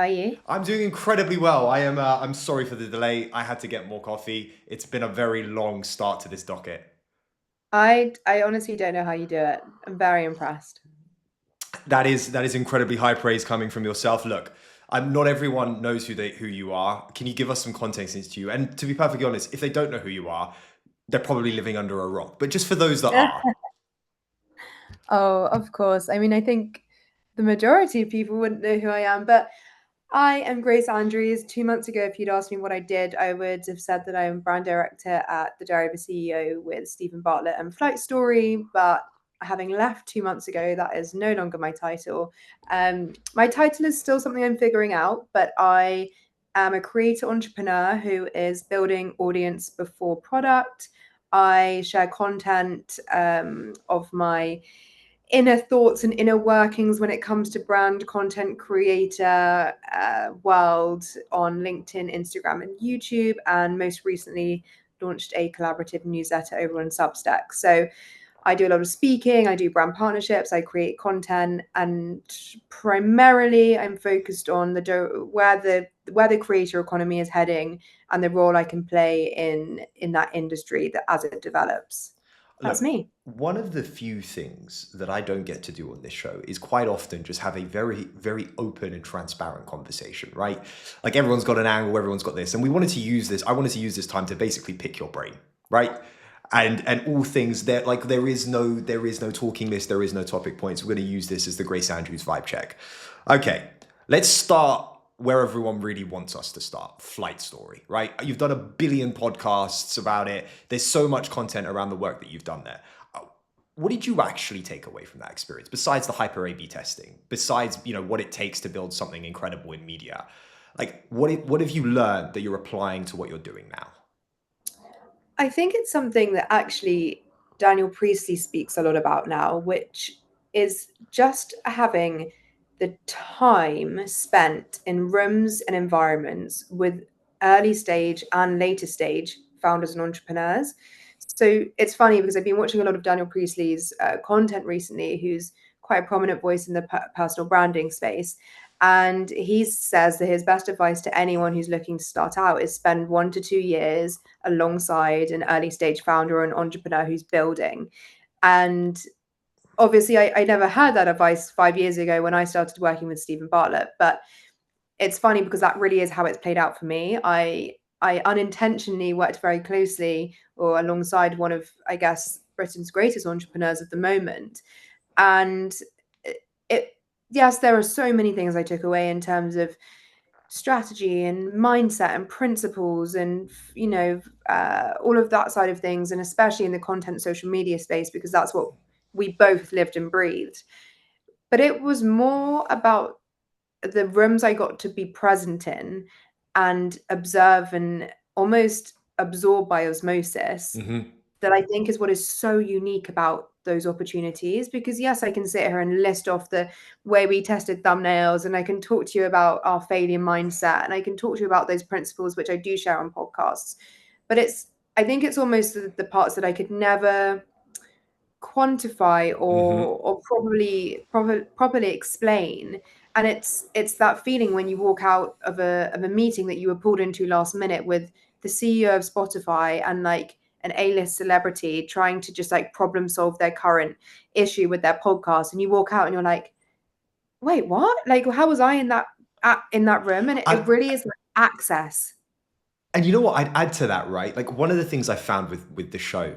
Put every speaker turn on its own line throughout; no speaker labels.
Are you?
I'm doing incredibly well. I'm sorry for the delay. I had to get more coffee. It's been a very long start to this docket.
I honestly don't know how you do it. I'm very impressed.
That is incredibly high praise coming from yourself. Look, not everyone knows who you are. Can you give us some context into you? And to be perfectly honest, if they don't know who you are, they're probably living under a rock. But just for those that are,
Oh, of course. I mean, I think the majority of people wouldn't know who I am, but I am Grace Andrews. 2 months ago, if you'd asked me what I did, I would have said that I am brand director at the Diary of a CEO with Stephen Bartlett and Flight Story. But having left 2 months ago, that is no longer my title. My title is still something I'm figuring out, but I am a creator entrepreneur who is building audience before product. I share content of my inner thoughts and inner workings when it comes to brand content creator world on LinkedIn, Instagram, and YouTube, and most recently launched a collaborative newsletter over on Substack. So I do a lot of speaking, I do brand partnerships, I create content, and primarily I'm focused on where the creator economy is heading and the role I can play in that industry that as it develops. That's
look,
me.
one of the few things that I don't get to do on this show is quite often just have a very, very open and transparent conversation, right? Like everyone's got an angle, everyone's got this. And we wanted to use this, I wanted to use this time to basically pick your brain, right? And all things that like there is no talking list, there is no topic points. We're going to use this as the Grace Andrews vibe check. Okay, let's start where everyone really wants us to start. Flight Story, right? You've done a billion podcasts about it. There's so much content around the work that you've done there. What did you actually take away from that experience besides the hyper A/B testing? Besides, what it takes to build something incredible in media? Like what have you learned that you're applying to what you're doing now?
I think it's something that actually Daniel Priestley speaks a lot about now, which is just having the time spent in rooms and environments with early stage and later stage founders and entrepreneurs. So it's funny because I've been watching a lot of Daniel Priestley's content recently, who's quite a prominent voice in the personal branding space. And he says that his best advice to anyone who's looking to start out is spend 1 to 2 years alongside an early stage founder or an entrepreneur who's building. And obviously, I never had that advice 5 years ago when I started working with Stephen Bartlett, but it's funny because that really is how it's played out for me. I unintentionally worked very closely or alongside one of, I guess, Britain's greatest entrepreneurs of the moment. And it yes, there are so many things I took away in terms of strategy and mindset and principles and all of that side of things, and especially in the content social media space because that's what we both lived and breathed. But it was more about the rooms I got to be present in and observe and almost absorb by osmosis
Hmm.
that I think is what is so unique about those opportunities. Because yes, I can sit here and list off the way we tested thumbnails, and I can talk to you about our failure mindset, and I can talk to you about those principles, which I do share on podcasts. But I think it's almost the parts that I could never quantify
Hmm.
or properly explain. And it's that feeling when you walk out of a meeting that you were pulled into last minute with the CEO of Spotify and like an A-list celebrity trying to just like problem solve their current issue with their podcast, and you walk out and you're like, wait, what? Like, how was I in that room? And it
And
really is like access.
And you know what? I'd add to that, right? Like one of the things I found with the show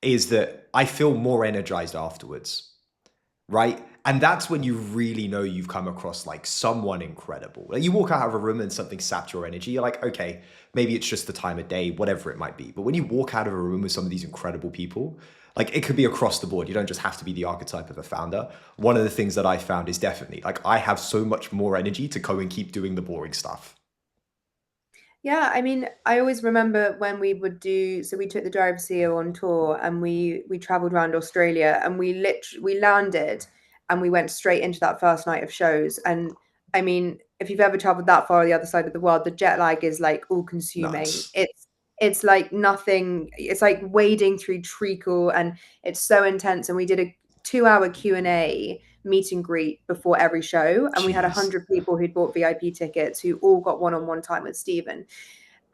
is that I feel more energized afterwards, right? And that's when you really know you've come across like someone incredible. Like you walk out of a room and something sapped your energy. You're like, okay, maybe it's just the time of day, whatever it might be. But when you walk out of a room with some of these incredible people, like it could be across the board. You don't just have to be the archetype of a founder. One of the things that I found is definitely like I have so much more energy to go and keep doing the boring stuff.
Yeah, I mean, I always remember when we would do so we took the Diary of a CEO on tour and we traveled around Australia, and we landed and we went straight into that first night of shows. And I mean, if you've ever traveled that far on the other side of the world, the jet lag is like all consuming.
Nuts.
It's like nothing, it's like wading through treacle, and it's so intense. And we did a 2 hour Q&A meet and greet before every show, and we had
Jeez.
100 people who'd bought VIP tickets who all got one-on-one time with Stephen.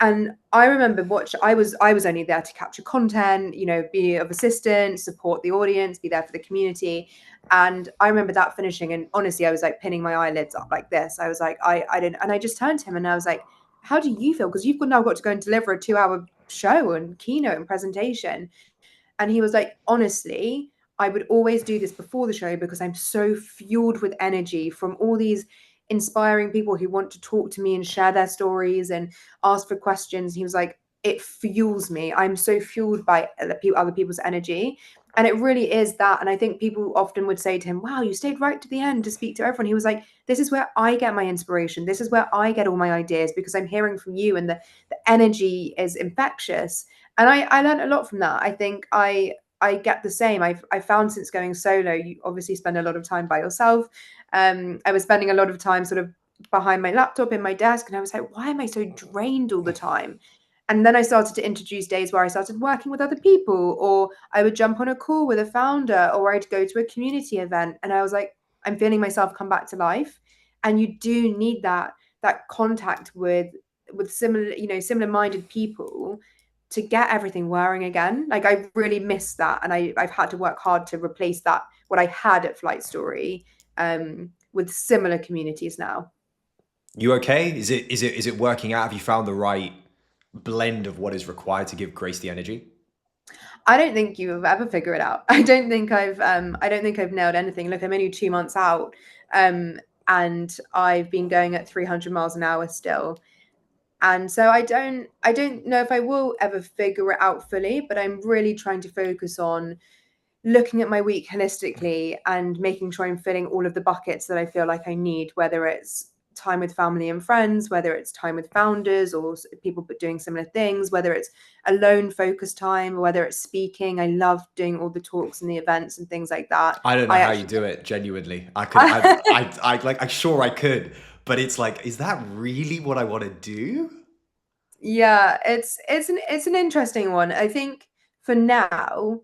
And I remember I was only there to capture content, be of assistance, support the audience, be there for the community. And I remember that finishing, and honestly, I was like pinning my eyelids up like this. I was like, I didn't, and I just turned to him and I was like, how do you feel? Because you've now got to go and deliver a 2-hour show and keynote and presentation. And he was like, honestly, I would always do this before the show because I'm so fueled with energy from all these inspiring people who want to talk to me and share their stories and ask for questions. He was like, it fuels me. I'm so fueled by other people's energy. And it really is that. And I think people often would say to him, wow, you stayed right to the end to speak to everyone. He was like, this is where I get my inspiration. This is where I get all my ideas because I'm hearing from you and the energy is infectious. And I learned a lot from that. I think I get the same. I found since going solo, you obviously spend a lot of time by yourself. I was spending a lot of time sort of behind my laptop in my desk, and I was like, why am I so drained all the time? And then I started to introduce days where I started working with other people, or I would jump on a call with a founder, or I'd go to a community event, and I was like, I'm feeling myself come back to life. And you do need that contact with similar minded people to get everything whirring again. Like I really miss that, and I've had to work hard to replace that what I had at Flight Story with similar communities now.
You okay? Is it working out? Have you found the right blend of what is required to give Grace the energy?
I don't think you have ever figured it out. I don't think I've nailed anything. Look, I'm only 2 months out, and I've been going at 300 miles an hour still. And so I don't know if I will ever figure it out fully, but I'm really trying to focus on looking at my week holistically and making sure I'm filling all of the buckets that I feel like I need, whether it's time with family and friends, whether it's time with founders or people doing similar things, whether it's alone focus time, whether it's speaking. I love doing all the talks and the events and things like that.
I don't know
I
how you
actually
do it. Genuinely, I could. I'm sure I could, but it's like, is that really what I want to do?
yeah, it's an interesting one. I think for now,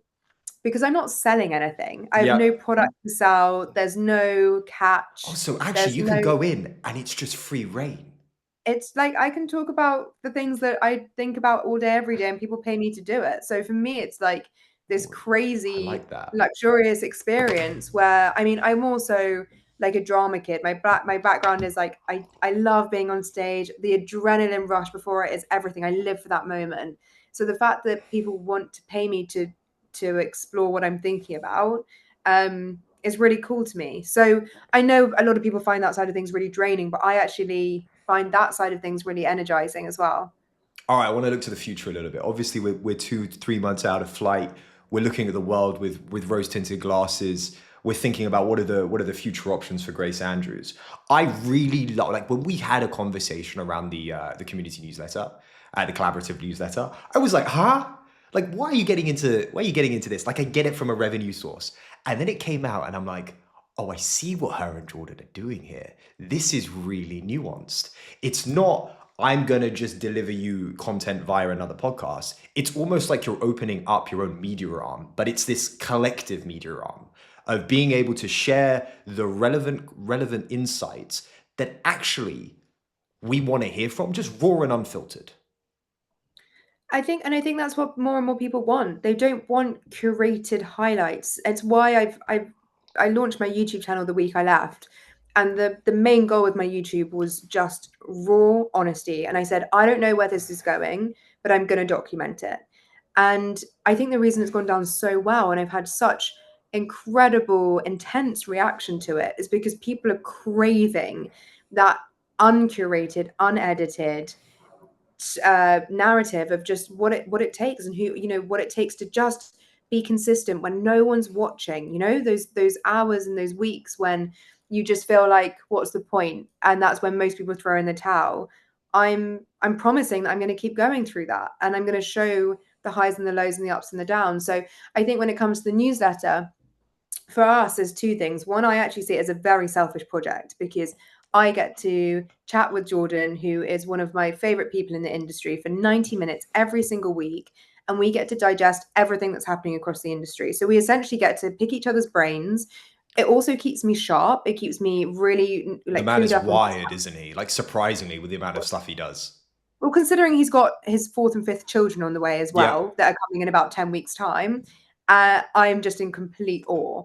because I'm not selling anything. I have
Yeah.
no product to sell. There's no
Oh,
catch.
so actually,
There's
you can
no
go in and it's just free reign.
it's like I can talk about the things that I think about all day, every day, and people pay me to do it. So for me, it's like this
Oh, I
crazy,
like that.
luxurious experience where I mean, I'm also like a drama kid. My background is like I love being on stage. The adrenaline rush before it is everything. I live for that moment. So the fact that people want to pay me to explore what I'm thinking about is really cool to me. So I know a lot of people find that side of things really draining, but I actually find that side of things really energizing as well.
All right, I want to look to the future a little bit. Obviously, we're 3 months out of flight. We're looking at the world with rose tinted glasses. We're thinking about what are the future options for Grace Andrews. I really love, like, when we had a conversation around the community newsletter, the collaborative newsletter. I was like, huh? Like, why are you getting into this? Like, I get it from a revenue source, and then it came out, and I'm like, oh, I see what her and Jordan are doing here. This is really nuanced. It's not, I'm going to just deliver you content via another podcast. It's almost like you're opening up your own media arm, but it's this collective media arm of being able to share the relevant insights that actually we want to hear from, just raw and unfiltered.
I think that's what more and more people want. They don't want curated highlights. It's why I launched my YouTube channel the week I left. And the main goal with my YouTube was just raw honesty. And I said, I don't know where this is going, but I'm going to document it. And I think the reason it's gone down so well and I've had such incredible, intense reaction to it is because people are craving that uncurated, unedited narrative of just what it takes and who what it takes to just be consistent when no one's watching. Those hours and those weeks when you just feel like what's the point, and that's when most people throw in the towel. I'm promising that I'm going to keep going through that, and I'm going to show the highs and the lows and the ups and the downs. So I think when it comes to the newsletter, for us, there's two things. One, I actually see it as a very selfish project because I get to chat with Jordan, who is one of my favorite people in the industry, for 90 minutes every single week. And we get to digest everything that's happening across the industry. So we essentially get to pick each other's brains, It also keeps me sharp. It keeps me really
The
like
man
clued
is
up on
wired, isn't he? Like surprisingly, with the amount of stuff he does.
well, considering he's got his fourth and fifth children on the way as
Yep.
well that are coming in about 10 weeks' time, I'm just in complete awe.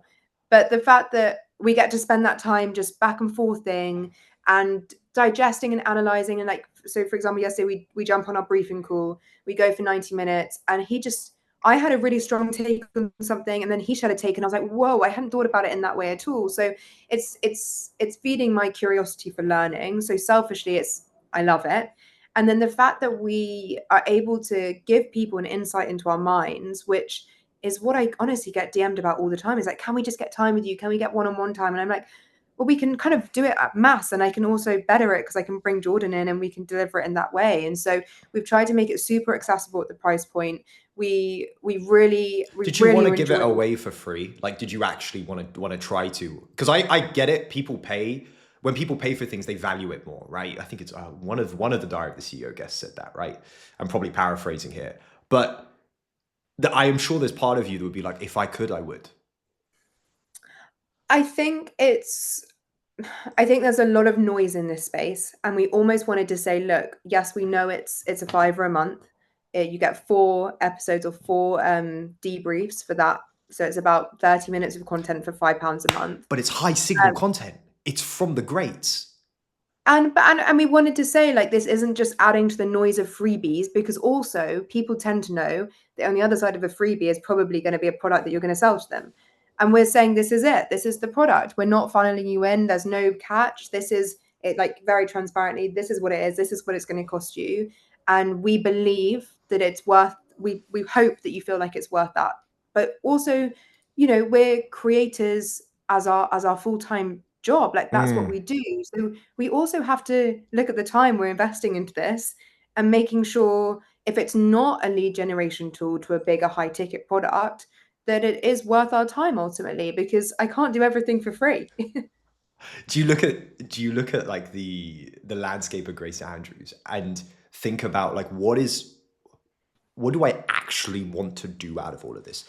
But the fact that we get to spend that time just back and forthing and digesting and analyzing, and like, so for example, yesterday we jump on our briefing call, we go for 90 minutes, and I had a really strong take on something, and then he had a take, and I was like, whoa, I hadn't thought about it in that way at all. So it's feeding my curiosity for learning. So selfishly, I love it. And then the fact that we are able to give people an insight into our minds, which is what I honestly get DM'd about all the time, is like, can we just get time with you? Can we get one-on-one time? And I'm like, well, we can kind of do it at mass, and I can also better it because I can bring Jordan in and we can deliver it in that way. And so we've tried to make it super accessible at the price point. We
Did you want
really
to
are
give it
enjoying.
away for free? Like, did you actually want to try to? Because I get it. People pay when people pay for things, they value it more, right? I think it's one of the Diary of the CEO guests said that, right? I'm probably paraphrasing here, but I am sure there's part of you that would be like, if I could, I would.
I think it's I think there's a lot of noise in this space, and we almost wanted to say, look, yes, we know it's a fiver a month. You get 4 episodes or 4 debriefs for that, so it's about 30 minutes of content for £5 a month.
But it's high signal
Um,
content. It's from the greats.
and we wanted to say, like, this isn't just adding to the noise of freebies, because also people tend to know that on the other side of a freebie is probably going to be a product that you're going to sell to them. And we're saying this is it. This is the product. We're not funneling you in. There's no catch. This is it, like, very transparently. This is what it is. This is what it's going to cost you. And we believe that it's worth. We hope that you feel like it's worth that. But also, we're creators as our full-time job. Like, that's what we
Mm.
do. So we also have to look at the time we're investing into this and making sure, if it's not a lead generation tool to a bigger high ticket product, that it is worth our time ultimately, because I can't do everything for free.
Do you look at like the landscape of Grace Andrews and think about like what do I actually want to do out of all of this?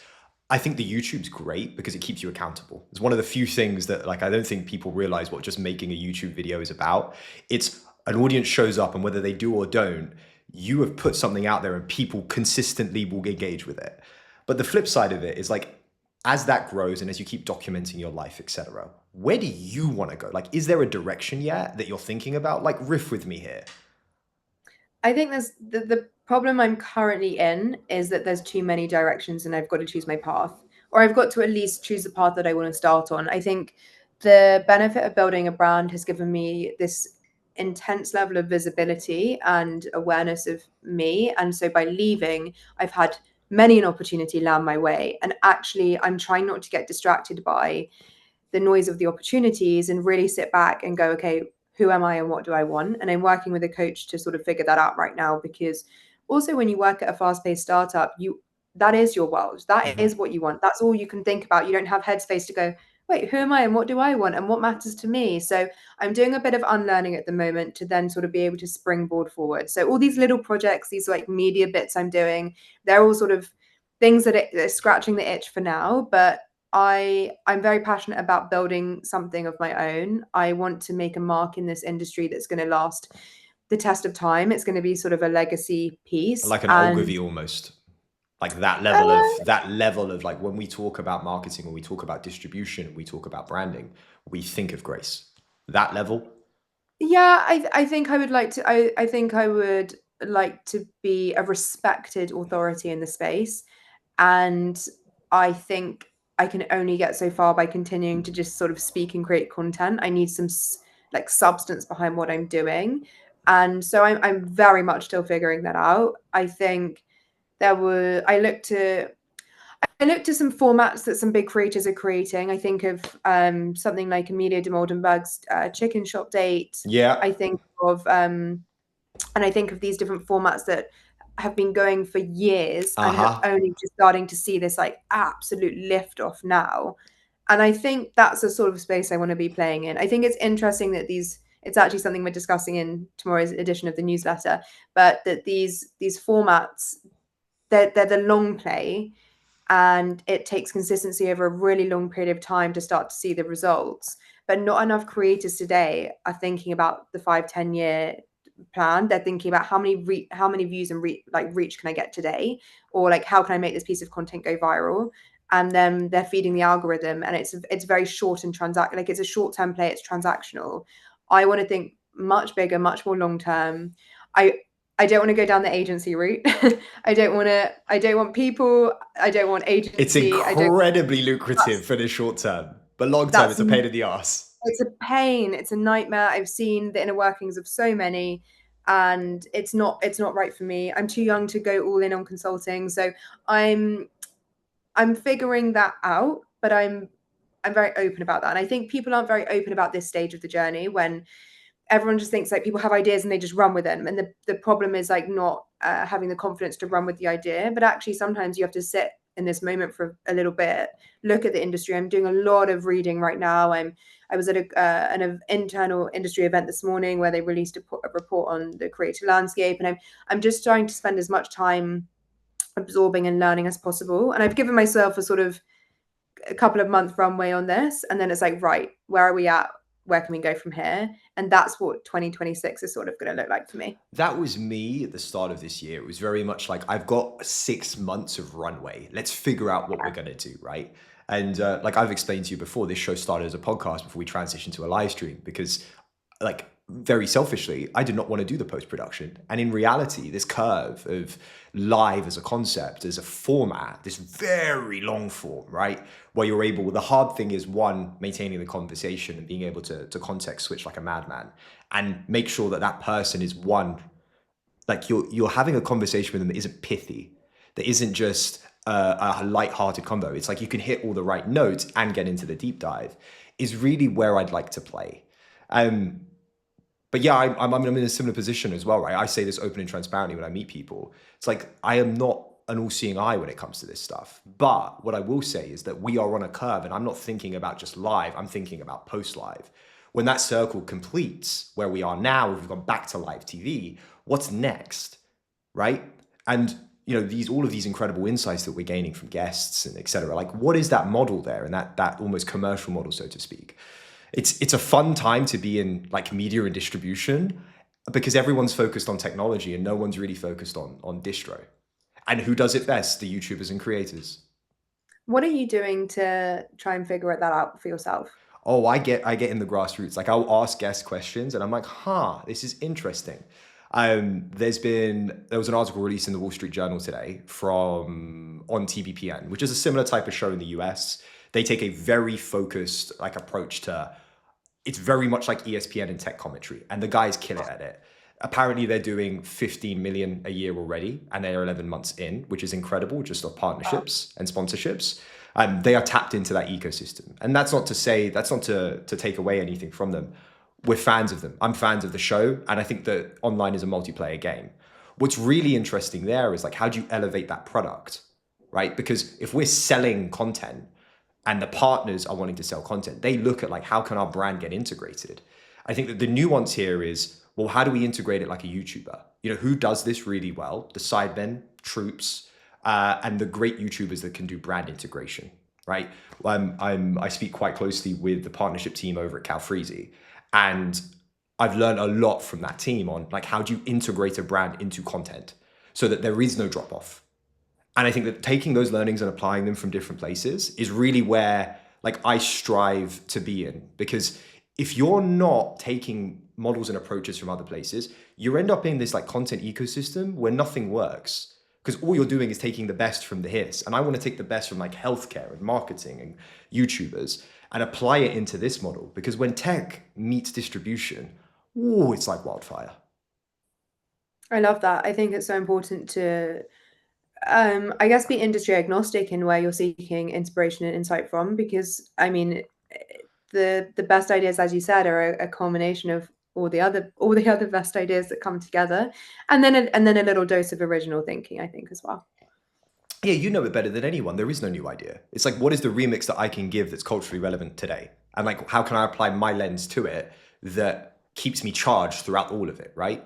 I think the YouTube's great because it keeps you accountable. It's one of the few things that like I don't think people realize what just making a YouTube video is about. It's an audience shows up and whether they do or don't, you have put something out there and people consistently will engage with it. But the flip side of it is like as that grows and as you keep documenting your life, etc., where do you want to go? Like, is there a direction yet that you're thinking about? Like, riff with me here.
I think there's the problem I'm currently in is that there's too many directions and I've got to choose my path, or I've got to at least choose the path that I want to start on. I think the benefit of building a brand has given me this intense level of visibility and awareness of me. And so by leaving, I've had many an opportunity land my way. And actually, I'm trying not to get distracted by the noise of the opportunities and really sit back and go, okay, who am I and what do I want? And I'm working with a coach to sort of figure that out right now, because also when you work at a fast-paced startup, that is your world. That
Mhm.
is what you want. That's all you can think about. You don't have headspace to go, wait, who am I and what do I want and what matters to me? So I'm doing a bit of unlearning at the moment to then sort of be able to springboard forward. So all these little projects, these like media bits I'm doing, they're all sort of things that are scratching the itch for now, but I'm very passionate about building something of my own. I want to make a mark in this industry that's going to last the test of time. It's going to be sort of a legacy piece.
Like an
And
Ogilvy almost. Like that
uh,
level of like when we talk about marketing, when we talk about distribution, we talk about branding, we think of Grace. That level.
yeah, I think I would like to. I think I would like to be a respected authority in the space, and I think I can only get so far by continuing to just sort of speak and create content. I need some like substance behind what I'm doing, and so I'm very much still figuring that out. I think there were I looked at some formats that some big creators are creating. I think of something like Amelia de Moldenberg's Chicken Shop Date.
Yeah.
I think of and I think of these different formats that have been going for years and are
Uh-huh.
only just starting to see this like absolute lift off now. And I think that's the sort of space I want to be playing in. I think it's interesting that it's actually something we're discussing in tomorrow's edition of the newsletter, but that these formats, they're the long play, and it takes consistency over a really long period of time to start to see the results. But not enough creators today are thinking about the 5-10 year plan. They're thinking about how many views and reach can I get today, or like how can I make this piece of content go viral. And then they're feeding the algorithm, and it's very short and like it's a short-term play. It's transactional. I want to think much bigger, much more long term. I I don't want to go down the agency route. I don't want to. I don't want people. I don't want
It's
agency. I don't.
incredibly lucrative
That's
for the short term, but long term,
that's
it's a pain in the ass.
it's a pain. It's a nightmare. I've seen the inner workings of so many, and it's not right for me. I'm too young to go all in on consulting, so I'm I'm figuring that out. But I'm very open about that, and I think people aren't very open about this stage of the journey when everyone just thinks like people have ideas and they just run with them, and the problem is like not having the confidence to run with the idea. But actually sometimes you have to sit in this moment for a little bit, look at the industry. I'm doing a lot of reading right now. I was at an internal industry event this morning where they released a report on the creative landscape, and I'm just trying to spend as much time absorbing and learning as possible. And I've given myself a sort of a couple of month runway on this, and then it's like, right, where are we at, where can we go from here? And that's what 2026 is sort of going to look like for me.
That was me at the start of this year. It was very much like, I've got 6 months of runway. Let's figure out what we're going to do, right? And like I've explained to you before, this show started as a podcast before we transitioned to a live stream because, like, very selfishly, I did not want to do the post production. And in reality, this curve of live as a concept, as a format, this very long form, right? Where you're able, the hard thing is one, maintaining the conversation and being able to context switch like a madman and make sure that that person is one, like you're having a conversation with them that isn't pithy, that isn't just a light-hearted convo. It's like you can hit all the right notes and get into the deep dive is really where I'd like to play. But yeah, I'm in a similar position as well, right? I say this open and transparently when I meet people. It's like I am not an all-seeing eye when it comes to this stuff. But what I will say is that we are on a curve, and I'm not thinking about just live. I'm thinking about post-live. When that circle completes, where we are now, we've gone back to live TV. What's next, right? And you know, all of these incredible insights that we're gaining from guests and et cetera. Like, what is that model there, and that almost commercial model, so to speak? It's a fun time to be in like media and distribution because everyone's focused on technology and no one's really focused on distro. And who does it best? The YouTubers and creators.
What are you doing to try and figure that out for yourself?
Oh, I get in the grassroots. Like I'll ask guests questions and I'm like, this is interesting. There was an article released in the Wall Street Journal today from on TBPN, which is a similar type of show in the US. They take a very focused like approach to, it's very much like ESPN and tech commentary, and the guys kill it at it. Apparently they're doing 15 million a year already, and they are 11 months in, which is incredible, just off partnerships and sponsorships. They are tapped into that ecosystem. And that's not to take away anything from them. We're fans of them. I'm fans of the show, and I think that online is a multiplayer game. What's really interesting there is like, how do you elevate that product, right? Because if we're selling content and the partners are wanting to sell content, they look at like, how can our brand get integrated? I think that the nuance here is, well, how do we integrate it like a YouTuber? You know, who does this really well? The Sidemen, Troops, and the great YouTubers that can do brand integration, right? I speak quite closely with the partnership team over at Calfreezy, and I've learned a lot from that team on like, how do you integrate a brand into content so that there is no drop off? And I think that taking those learnings and applying them from different places is really where like I strive to be in. Because if you're not taking models and approaches from other places, you end up in this like content ecosystem where nothing works. Because all you're doing is taking the best from the hits. And I want to take the best from like healthcare and marketing and YouTubers and apply it into this model. Because when tech meets distribution, it's like wildfire.
I love that. I think it's so important to I guess be industry agnostic in where you're seeking inspiration and insight from, because I mean the best ideas, as you said, are a culmination of all the other best ideas that come together, and then a little dose of original thinking, I think, as well.
Yeah, you know it better than anyone. There is no new idea. It's like, what is the remix that I can give that's culturally relevant today? And like, how can I apply my lens to it that keeps me charged throughout all of it, right?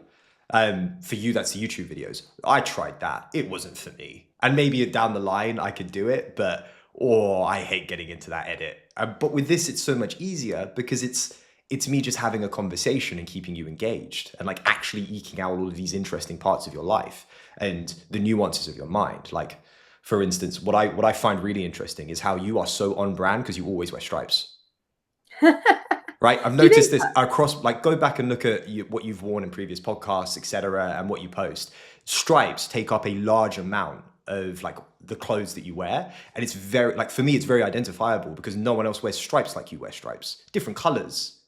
For you, that's the YouTube videos. I tried that. It wasn't for me. And maybe down the line I could do it, but I hate getting into that edit. But with this, it's so much easier because it's me just having a conversation and keeping you engaged and like actually eking out all of these interesting parts of your life and the nuances of your mind. Like, for instance, what I find really interesting is how you are so on brand because you always wear stripes. Right, I've
Do you think
noticed this across. Like, go back and look at what you've worn in previous podcasts, etc., and what you post. Stripes take up a large amount of like the clothes that you wear, and it's very like for me, it's very identifiable because no one else wears stripes like you wear stripes. Different colors.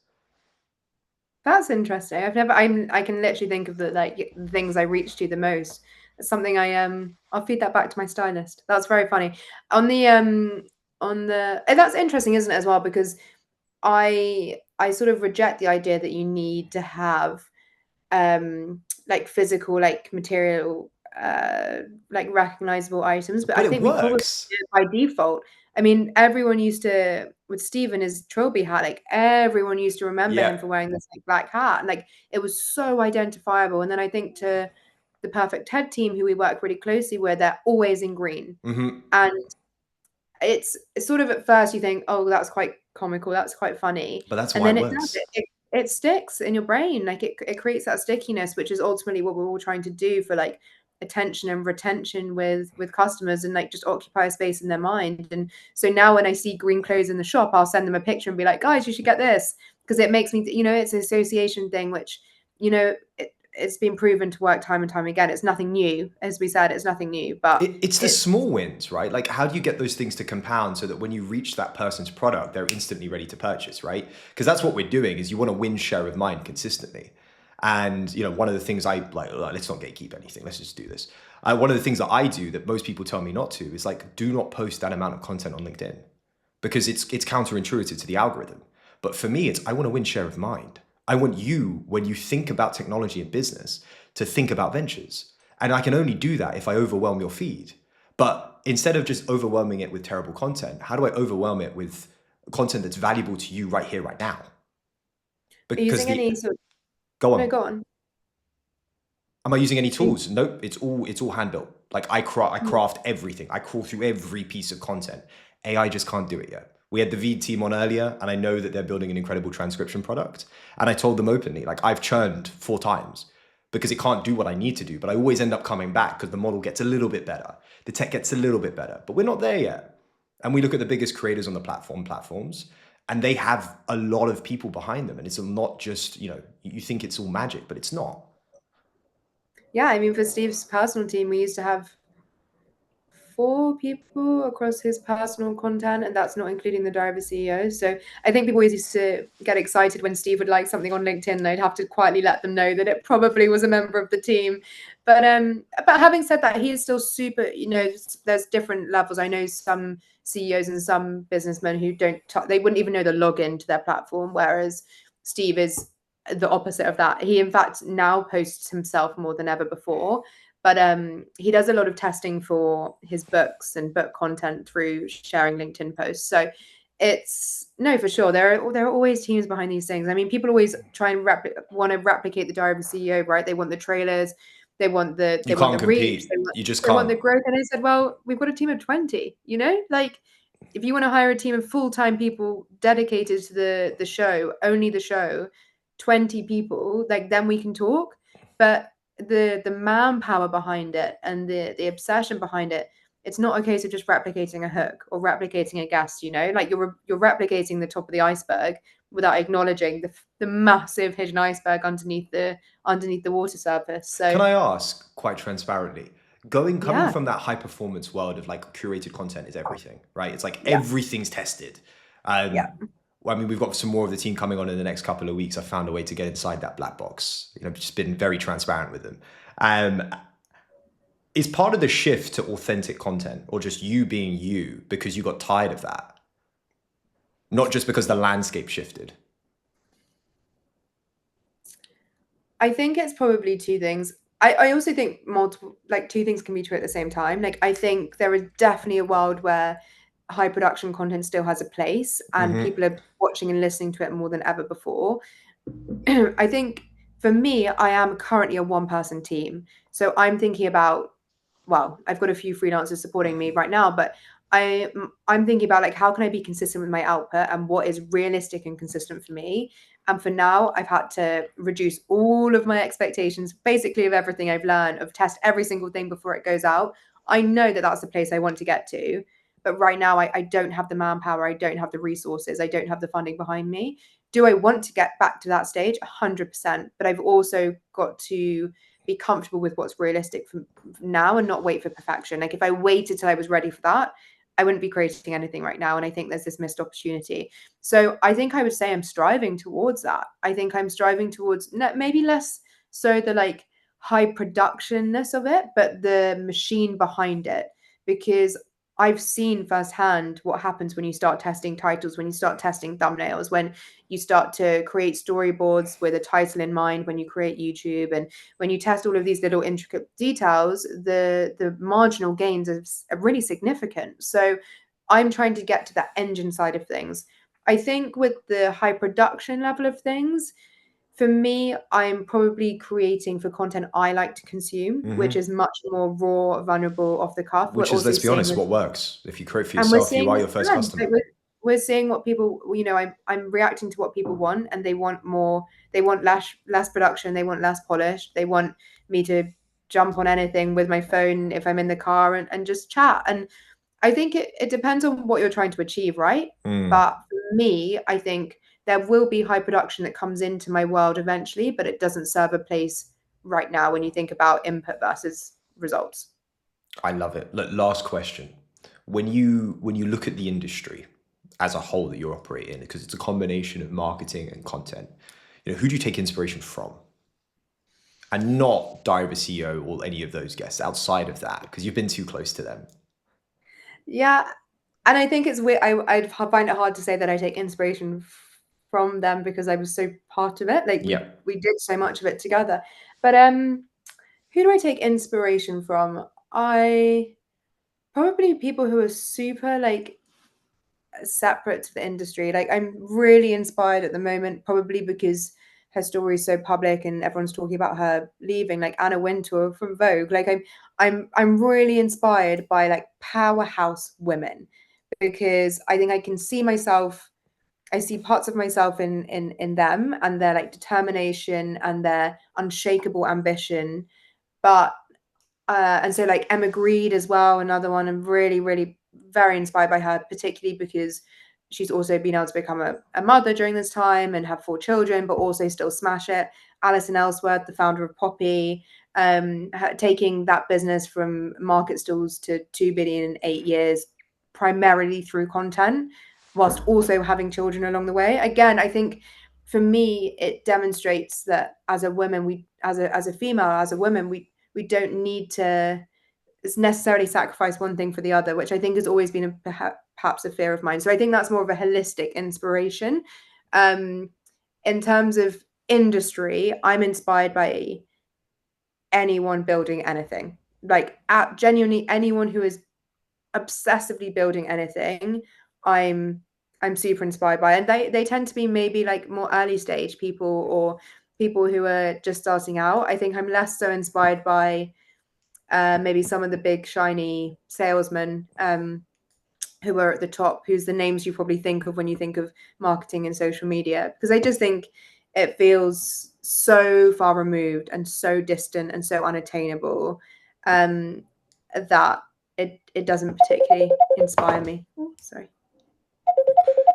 that's interesting? I can literally think of the like things I reach to the most. It's something I'll feed that back to my stylist. That's very funny. On the that's interesting, isn't it, as well? Because I sort of reject the idea that you need to have like physical like material like recognizable items, but
But
I
it
think we probably
works.
do it by default. I mean, everyone used to with Stephen his trilby hat, like everyone used to remember him
Yeah.
for wearing this like black hat, and like it was so identifiable. And then I think to the Perfect Head team, who we work really closely with, they're always in green,
Hmm.
and it's sort of at first you think, oh, that's quite comical, that's quite funny,
But that's
and
why
then
it
it does
works.
it sticks in your brain, like it creates that stickiness, which is ultimately what we're all trying to do for like attention and retention with customers and like just occupy a space in their mind. And so now when I see green clothes in the shop, I'll send them a picture and be like, guys, you should get this, because it makes me, it's an association thing, which it's been proven to work time and time again. It's nothing new, as we said, it's nothing new, but
It's the
it's
small wins, right? Like, how do you get those things to compound so that when you reach that person's product, they're instantly ready to purchase, right? Because that's what we're doing is you want to win share of mind consistently. And, one of the things I like, let's not gatekeep anything. Let's just do this. One of the things that I do that most people tell me not to is like, do not post that amount of content on LinkedIn because it's counterintuitive to the algorithm. But for me, I want to win share of mind. I want you, when you think about technology and business, to think about ventures. And I can only do that if I overwhelm your feed. But instead of just overwhelming it with terrible content, how do I overwhelm it with content that's valuable to you right here, right now?
Are you
Because
using any sort of,
go
no,
on.
go on.
Am I using any
Are
tools? Nope. It's all hand built. Like I craft everything. I crawl through every piece of content. AI just can't do it yet. We had the V team on earlier, and I know that they're building an incredible transcription product. And I told them openly, like I've churned 4 times because it can't do what I need to do. But I always end up coming back because the model gets a little bit better. The tech gets a little bit better. But we're not there yet. And we look at the biggest creators on the platforms, and they have a lot of people behind them. And it's not just, you think it's all magic, but it's not.
Yeah, I mean, for Steve's personal team, we used to have 4 people across his personal content, and that's not including the driver CEO. So I think people always used to get excited when Steve would like something on LinkedIn, and I'd have to quietly let them know that it probably was a member of the team. But having said that, he is still super. There's different levels. I know some CEOs and some businessmen who they wouldn't even know the login to their platform, whereas Steve is the opposite of that. He in fact now posts himself more than ever before, but he does a lot of testing for his books and book content through sharing LinkedIn posts. So it's no, for sure. There are always teams behind these things. I mean, people always try and want to replicate the Diary of a CEO, right? They want the trailers,
You
they want
can't
the reach,
compete. You just
they want
can't.
the growth. And I said, well, we've got a team of 20. Like if you want to hire a team of full-time people dedicated to the show, only the show, 20 people, like then we can talk. But the manpower behind it and the obsession behind it, it's not a case of just replicating a hook or replicating a guest. Like you're replicating the top of the iceberg without acknowledging the massive hidden iceberg underneath the water surface.
Can
So
I ask quite transparently? Coming
yeah,
from that high performance world of like curated content is everything, right? It's like
yeah,
everything's tested.
yeah.
Well, I mean, we've got some more of the team coming on in the next couple of weeks. I found a way to get inside that black box. Just been very transparent with them. Um, is part of the shift to authentic content or just you being you because you got tired of that? Not just because the landscape shifted.
I think it's probably two things. I also think multiple, like two things can be true at the same time. Like I think there is definitely a world where high production content still has a place and
Hmm.
people are watching and listening to it more than ever before. I think for me, I am currently a one person team. So I'm thinking about well, I've got a few freelancers supporting me right now, but I'm thinking about like how can I be consistent with my output and what is realistic and consistent for me. And for now, I've had to reduce all of my expectations, basically of everything I've learned, of test every single thing before it goes out. I know that that's the place I want to get to, but right now I don't have the manpower, I don't have the resources, I don't have the funding behind me. Do I want to get back to that stage? 100%. But I've also got to be comfortable with what's realistic for now and not wait for perfection. Like if I waited till I was ready for that, I wouldn't be creating anything right now. And I think there's this missed opportunity. So I think I would say I'm striving towards that. I think I'm striving towards maybe less so the like high productionness of it, but the machine behind it. Because I've seen firsthand what happens when you start testing titles, when you start testing thumbnails, when you start to create storyboards with a title in mind, when you create YouTube, and when you test all of these little intricate details, the marginal gains are really significant. So I'm trying to get to that engine side of things. I think with the high production level of things, for me, I'm probably creating for content I like to consume, which
Mm-hmm.
is much more raw, vulnerable, off the cuff. We're
Which is,
also
let's be
seeing
honest,
this,
what works. If you create for
and we're
yourself, you
seeing
are
this
your first
trend.
customer.
Like we're seeing what people, I'm reacting to what people want, and they want more. They want less production. They want less polish. They want me to jump on anything with my phone if I'm in the car and just chat. And I think it depends on what you're trying to achieve, right?
Mm.
But for me, I think there will be high production that comes into my world eventually, but it doesn't serve a place right now when you think about input versus results.
I love it. Look, last question. When you look at the industry as a whole that you operate in, because it's a combination of marketing and content, who do you take inspiration from? And not Diary of a CEO or any of those guests outside of that, because you've been too close to them.
Yeah, and I think it's weird. I find it hard to say that I take inspiration from them because I was so part of it. Like
Yeah.
we did so much of it together. But who do I take inspiration from? I probably people who are super like separate to the industry. Like I'm really inspired at the moment, probably because her story is so public and everyone's talking about her leaving, like Anna Wintour from Vogue. Like I'm really inspired by like powerhouse women because I think I can see myself, I see parts of myself in them and their like determination and their unshakable ambition. But and so like Emma Greed as well, another one. I'm really, really very inspired by her, particularly because she's also been able to become a mother during this time and have 4 children, but also still smash it. Alison Ellsworth, the founder of Poppy, taking that business from market stalls to 2 billion in 8 years, primarily through content, whilst also having children along the way. Again, I think for me, it demonstrates that as a woman, as a female, as a woman, we don't need to necessarily sacrifice one thing for the other, which I think has always been perhaps a fear of mine. So I think that's more of a holistic inspiration. In terms of industry, I'm inspired by anyone building anything, like genuinely anyone who is obsessively building anything. I'm I'm super inspired by, and they tend to be maybe like more early stage people or people who are just starting out. I think I'm less so inspired by maybe some of the big shiny salesmen who are at the top, who's the names you probably think of when you think of marketing and social media, because I just think it feels so far removed and so distant and so unattainable um, that it doesn't particularly inspire me. Oh, sorry.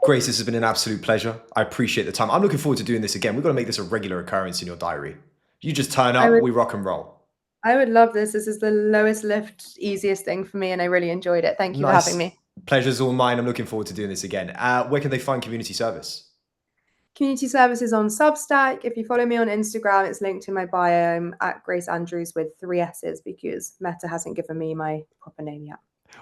Grace, this has been an absolute pleasure. I appreciate the time. I'm looking forward to doing this again. We've got to make this a regular occurrence in your diary. You just turn
I
up,
would
we rock and roll.
I would love this. This is the lowest lift, easiest thing for me, and I really enjoyed it. Thank you for having
Nice.
me.
Pleasure's all mine. I'm looking forward to doing this again. Where can they find community service?
Community services on Substack. If you follow me on Instagram, it's linked in my bio. I'm at Grace Andrews with 3 S's because Meta hasn't given me my proper name yet.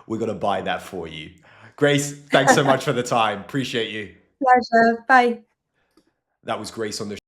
We're going to buy that for you. Grace, thanks so much for the time. Appreciate you.
Pleasure. Bye.
That was Grace on the